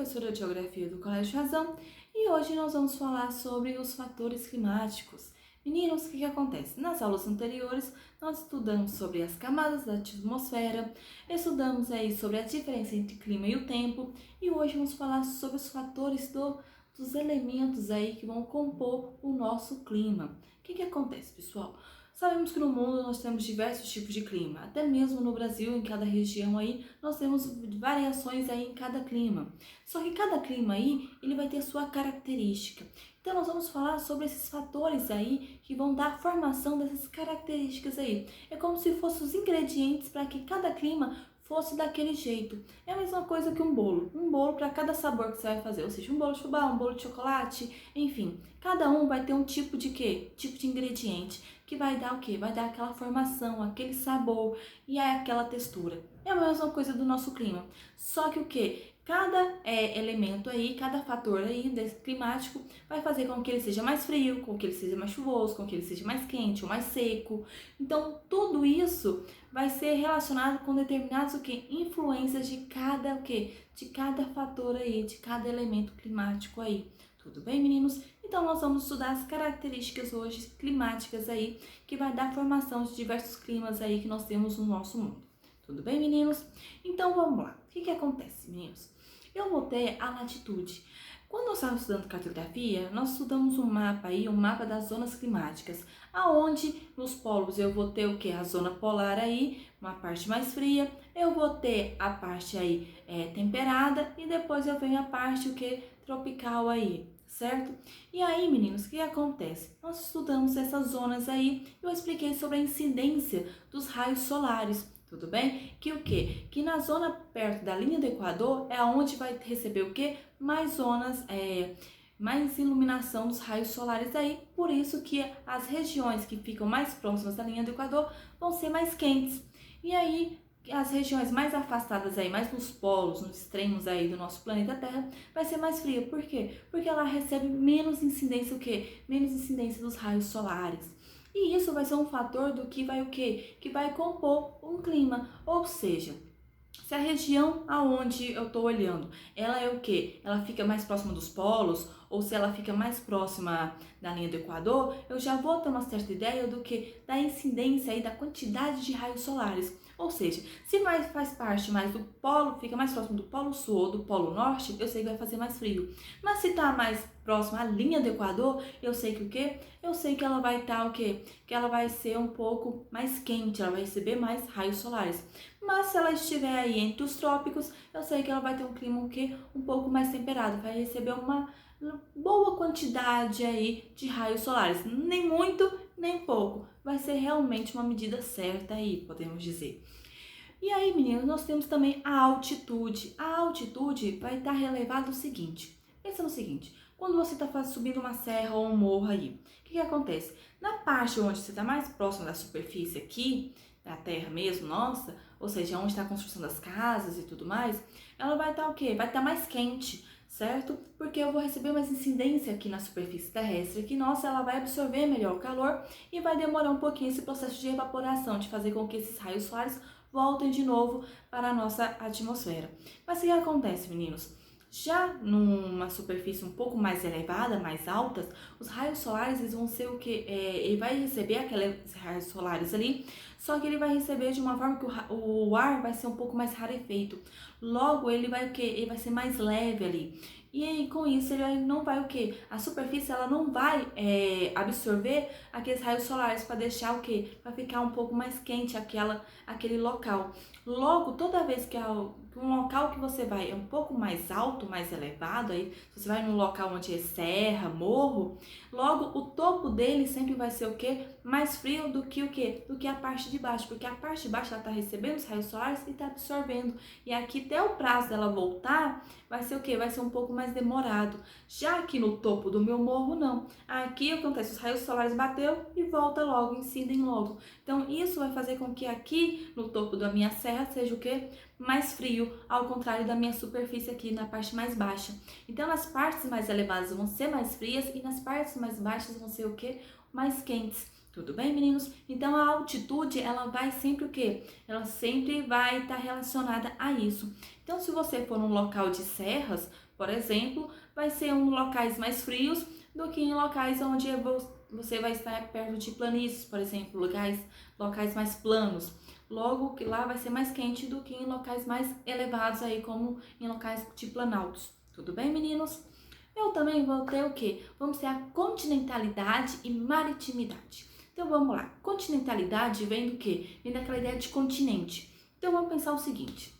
professora de Geografia do Colégio Razão e hoje nós vamos falar sobre os fatores climáticos. Meninos, o que acontece? Nas aulas anteriores nós estudamos sobre as camadas da atmosfera, estudamos aí sobre a diferença entre clima e o tempo e hoje vamos falar sobre os fatores dos elementos aí que vão compor o nosso clima. O que acontece, pessoal? Sabemos que no mundo nós temos diversos tipos de clima, até mesmo no Brasil, em cada região aí, nós temos variações aí em cada clima. Só que cada clima aí, ele vai ter sua característica. Então nós vamos falar sobre esses fatores aí que vão dar a formação dessas características aí. É como se fossem os ingredientes para que cada clima fosse daquele jeito. É a mesma coisa que um bolo. Um bolo para cada sabor que você vai fazer, ou seja, um bolo de fubá, um bolo de chocolate, enfim. Cada um vai ter um tipo de quê? Tipo de ingrediente que vai dar o quê? Vai dar aquela formação, aquele sabor e aí aquela textura. É a mesma coisa do nosso clima. Só que o quê? Cada elemento aí, cada fator aí desse climático vai fazer com que ele seja mais frio, com que ele seja mais chuvoso, com que ele seja mais quente ou mais seco. Então, tudo isso vai ser relacionado com determinadas o quê? Influências de cada o quê? De cada fator aí, de cada elemento climático aí. Tudo bem, meninos? Então, nós vamos estudar as características hoje climáticas aí, que vai dar formação de diversos climas aí que nós temos no nosso mundo. Tudo bem, meninos? Então, vamos lá. O que acontece, meninos? Eu vou ter a latitude. Quando nós estamos estudando cartografia, nós estudamos um mapa aí, um mapa das zonas climáticas, aonde nos polos eu vou ter o que? A zona polar aí, uma parte mais fria, eu vou ter a parte aí temperada e depois eu venho a parte o que? Tropical aí, certo? E aí, meninos, o que acontece? Nós estudamos essas zonas aí, eu expliquei sobre a incidência dos raios solares. Tudo bem? Que o quê? Que na zona perto da linha do Equador é onde vai receber o quê? Mais zonas, mais iluminação dos raios solares aí. Por isso que as regiões que ficam mais próximas da linha do Equador vão ser mais quentes. E aí, as regiões mais afastadas aí, mais nos polos, nos extremos aí do nosso planeta Terra, vai ser mais fria. Por quê? Porque ela recebe menos incidência, o quê? Menos incidência dos raios solares. E isso vai ser um fator do que vai o quê? Que vai compor um clima. Ou seja, se a região aonde eu estou olhando, ela é o quê? Ela fica mais próxima dos polos, ou se ela fica mais próxima da linha do Equador, eu já vou ter uma certa ideia do que? Da incidência e da quantidade de raios solares. Ou seja, se faz parte mais do polo, fica mais próximo do polo sul ou do polo norte, eu sei que vai fazer mais frio. Mas se está mais próximo à linha do Equador, eu sei que o quê? Eu sei que ela vai estar o quê? Que ela vai ser um pouco mais quente, ela vai receber mais raios solares. Mas se ela estiver aí entre os trópicos, eu sei que ela vai ter um clima o quê? Um pouco mais temperado, vai receber uma boa quantidade aí de raios solares, nem muito, nem pouco. Vai ser realmente uma medida certa aí, podemos dizer. E aí, meninos, nós temos também a altitude. A altitude vai estar relevada o seguinte. Pensa no seguinte, quando você está subindo uma serra ou um morro aí, o que acontece? Na parte onde você está mais próximo da superfície aqui, da terra mesmo, nossa, ou seja, onde está a construção das casas e tudo mais, ela vai estar o quê? Vai estar mais quente, certo? Porque eu vou receber mais incidência aqui na superfície terrestre, que, nossa, ela vai absorver melhor o calor e vai demorar um pouquinho esse processo de evaporação, de fazer com que esses raios solares voltem de novo para a nossa atmosfera. Mas o que acontece, meninos? Já numa superfície um pouco mais elevada, mais altas, os raios solares eles vão ser o que? Ele vai receber aqueles raios solares ali, só que ele vai receber de uma forma que o ar vai ser um pouco mais rarefeito. Logo, ele vai o que? Ele vai ser mais leve ali. E aí, com isso, ele não vai o que? A superfície ela não vai absorver aqueles raios solares para deixar o que? Para ficar um pouco mais quente aquele local. Logo, toda vez que um local que você vai é um pouco mais alto, mais elevado, aí você vai num local onde é serra, morro, logo o topo dele sempre vai ser o quê? Mais frio do que o quê? Do que a parte de baixo, porque a parte de baixo ela está recebendo os raios solares e está absorvendo. E aqui até o prazo dela voltar vai ser o quê? Vai ser um pouco mais demorado. Já aqui no topo do meu morro, não. Aqui acontece, os raios solares bateu e volta logo, incidem logo. Então isso vai fazer com que aqui no topo da minha serra seja o quê? Mais frio, ao contrário da minha superfície aqui na parte mais baixa. Então as partes mais elevadas vão ser mais frias e nas partes mais baixas vão ser o quê? Mais quentes. Tudo bem, meninos? Então a altitude, ela vai sempre o quê? Ela sempre vai estar relacionada a isso. Então se você for num local de serras, Por exemplo, vai ser em locais mais frios do que em locais onde você vai estar perto de planícies, por exemplo, locais mais planos. Logo que lá vai ser mais quente do que em locais mais elevados aí, como em locais de planaltos. Tudo bem, meninos? Eu também vou ter o quê? Vamos ter a continentalidade e maritimidade. Então vamos lá. Continentalidade vem do quê? Vem daquela ideia de continente. Então vamos pensar o seguinte.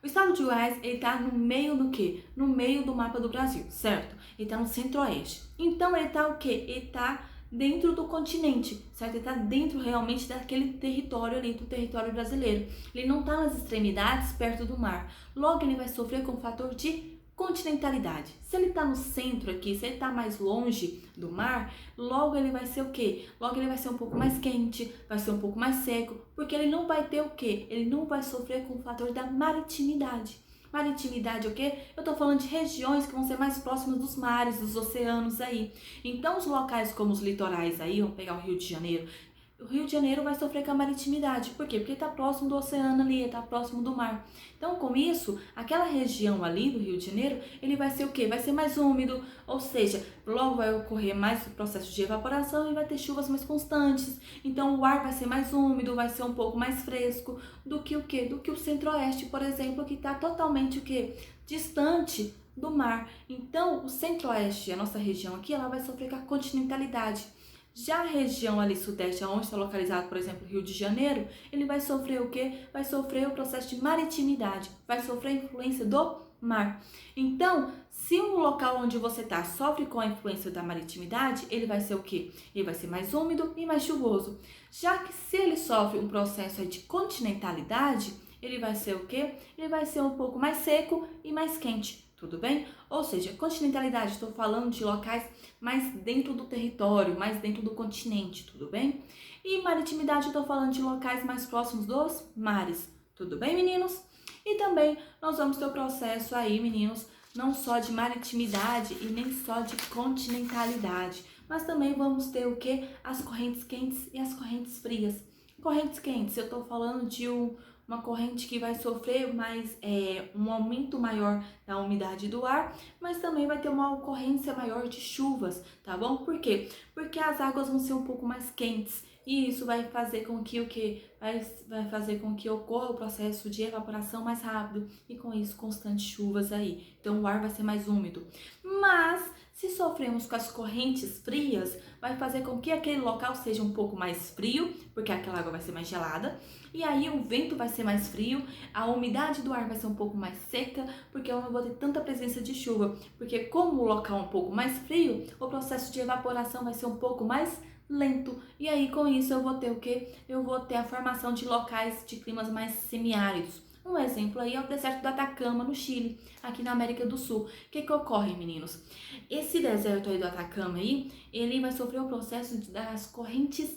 O estado de Goiás, ele tá no meio do quê? No meio do mapa do Brasil, certo? Ele tá no centro-oeste. Então ele tá o quê? Ele tá dentro do continente, certo? Ele tá dentro realmente daquele território ali, do território brasileiro. Ele não tá nas extremidades, perto do mar. Logo, ele vai sofrer com o fator de continentalidade. Se ele tá no centro aqui, se ele tá mais longe do mar, logo ele vai ser o quê? Logo ele vai ser um pouco mais quente, vai ser um pouco mais seco, porque ele não vai ter o quê? Ele não vai sofrer com o fator da maritimidade. Maritimidade é o quê? Eu tô falando de regiões que vão ser mais próximas dos mares, dos oceanos aí. Então os locais como os litorais aí, vamos pegar o Rio de Janeiro, o Rio de Janeiro vai sofrer com a maritimidade. Por quê? Porque está próximo do oceano ali, está próximo do mar. Então, com isso, aquela região ali do Rio de Janeiro, ele vai ser o quê? Vai ser mais úmido, ou seja, logo vai ocorrer mais processo de evaporação e vai ter chuvas mais constantes. Então, o ar vai ser mais úmido, vai ser um pouco mais fresco do que o quê? Do que o centro-oeste, por exemplo, que está totalmente o quê? Distante do mar. Então, o centro-oeste, a nossa região aqui, ela vai sofrer com a continentalidade. Já a região ali sudeste, onde está localizado, por exemplo, o Rio de Janeiro, ele vai sofrer o quê? Vai sofrer o processo de maritimidade, vai sofrer a influência do mar. Então, se um local onde você está sofre com a influência da maritimidade, ele vai ser o quê? Ele vai ser mais úmido e mais chuvoso. Já que se ele sofre um processo de continentalidade, ele vai ser o quê? Ele vai ser um pouco mais seco e mais quente. Tudo bem? Ou seja, continentalidade, estou falando de locais mais dentro do território, mais dentro do continente, tudo bem? E maritimidade, estou falando de locais mais próximos dos mares, tudo bem, meninos? E também nós vamos ter o processo aí, meninos, não só de maritimidade e nem só de continentalidade, mas também vamos ter o que? As correntes quentes e as correntes frias. Correntes quentes, eu estou falando de uma corrente que vai sofrer mais um aumento maior da umidade do ar, mas também vai ter uma ocorrência maior de chuvas, tá bom? Por quê? Porque as águas vão ser um pouco mais quentes e isso vai fazer com que vai fazer com que ocorra o processo de evaporação mais rápido e com isso constantes chuvas aí. Então o ar vai ser mais úmido. Mas se sofremos com as correntes frias, vai fazer com que aquele local seja um pouco mais frio, porque aquela água vai ser mais gelada, e aí o vento vai ser mais frio, a umidade do ar vai ser um pouco mais seca, porque eu não vou ter tanta presença de chuva, porque como o local é um pouco mais frio, o processo de evaporação vai ser um pouco mais lento, e aí com isso eu vou ter o quê? Eu vou ter a formação de locais de climas mais semiáridos. Um exemplo aí é o deserto do Atacama, no Chile, aqui na América do Sul. O que ocorre, meninos? Esse deserto aí do Atacama aí, ele vai sofrer o processo das correntes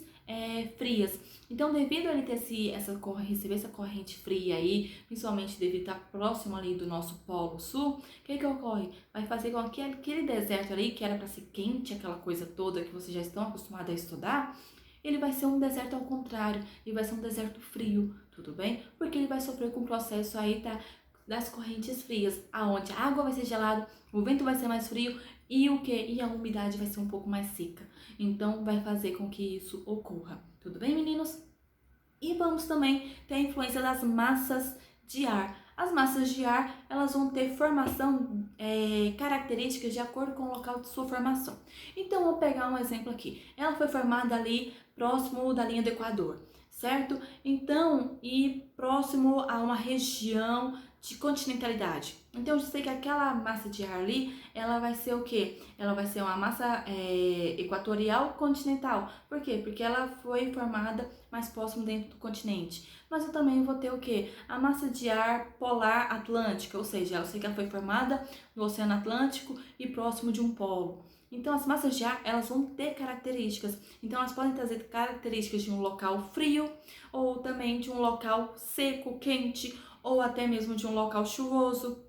frias. Então, devido a ele ter receber essa corrente fria aí, principalmente devido a estar próximo ali do nosso polo sul, o que ocorre? Vai fazer com que aquele deserto ali, que era para ser quente, aquela coisa toda que vocês já estão acostumados a estudar, ele vai ser um deserto ao contrário, ele vai ser um deserto frio, tudo bem? Porque ele vai sofrer com o processo aí das correntes frias, aonde a água vai ser gelada, o vento vai ser mais frio e o que? E a umidade vai ser um pouco mais seca. Então vai fazer com que isso ocorra. Tudo bem, meninos? E vamos também ter a influência das massas de ar. As massas de ar, elas vão ter formação, características de acordo com o local de sua formação. Então, vou pegar um exemplo aqui. Ela foi formada ali próximo da linha do Equador, certo? Então, e próximo a uma região de continentalidade. Então, eu sei que aquela massa de ar ali, ela vai ser o quê? Ela vai ser uma massa equatorial continental. Por quê? Porque ela foi formada mais próximo dentro do continente. Mas eu também vou ter o quê? A massa de ar polar atlântica, ou seja, eu sei que ela foi formada no Oceano Atlântico e próximo de um polo. Então, as massas de ar, elas vão ter características. Então, elas podem trazer características de um local frio ou também de um local seco, quente, ou até mesmo de um local chuvoso.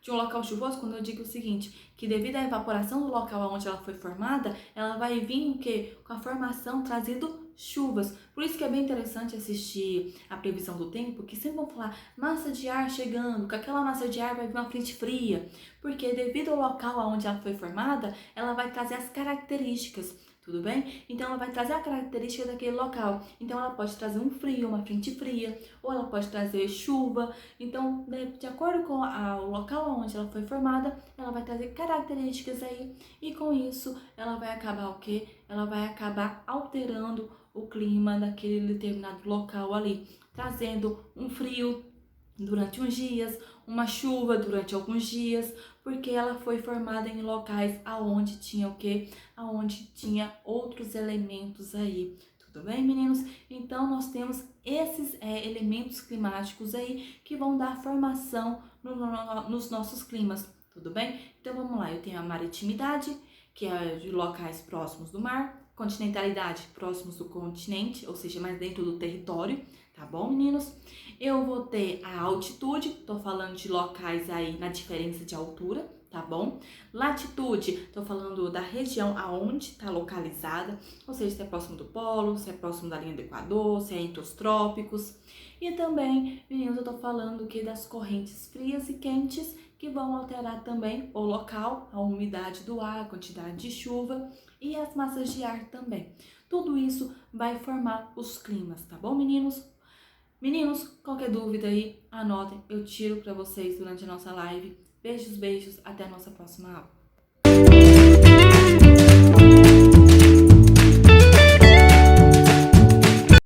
de um local chuvoso, quando eu digo o seguinte, que devido à evaporação do local onde ela foi formada, ela vai vir o quê? Com a formação trazendo chuvas. Por isso que é bem interessante assistir a previsão do tempo, que sempre vão falar massa de ar chegando, com aquela massa de ar vai vir uma frente fria, porque devido ao local onde ela foi formada, ela vai trazer as características. Tudo bem? Então ela vai trazer a característica daquele local. Então ela pode trazer um frio, uma frente fria, ou ela pode trazer chuva. Então, de acordo com o local onde ela foi formada, ela vai trazer características aí. E com isso, ela vai acabar o quê? Ela vai acabar alterando o clima daquele determinado local ali, trazendo um frio durante uns dias, uma chuva durante alguns dias, porque ela foi formada em locais aonde tinha o quê? Aonde tinha outros elementos aí. Tudo bem, meninos? Então, nós temos esses elementos climáticos aí que vão dar formação nos nossos climas. Tudo bem? Então, vamos lá. Eu tenho a maritimidade, que é de locais próximos do mar, continentalidade, próximos do continente, ou seja, mais dentro do território, tá bom, meninos? Eu vou ter a altitude, tô falando de locais aí na diferença de altura, tá bom? Latitude, tô falando da região aonde tá localizada, ou seja, se é próximo do polo, se é próximo da linha do Equador, se é entre os trópicos. E também, meninos, eu tô falando que das correntes frias e quentes, que vão alterar também o local, a umidade do ar, a quantidade de chuva e as massas de ar também. Tudo isso vai formar os climas, tá bom, meninos? Meninos, qualquer dúvida aí, anotem, eu tiro para vocês durante a nossa live. Beijos, beijos, até a nossa próxima aula.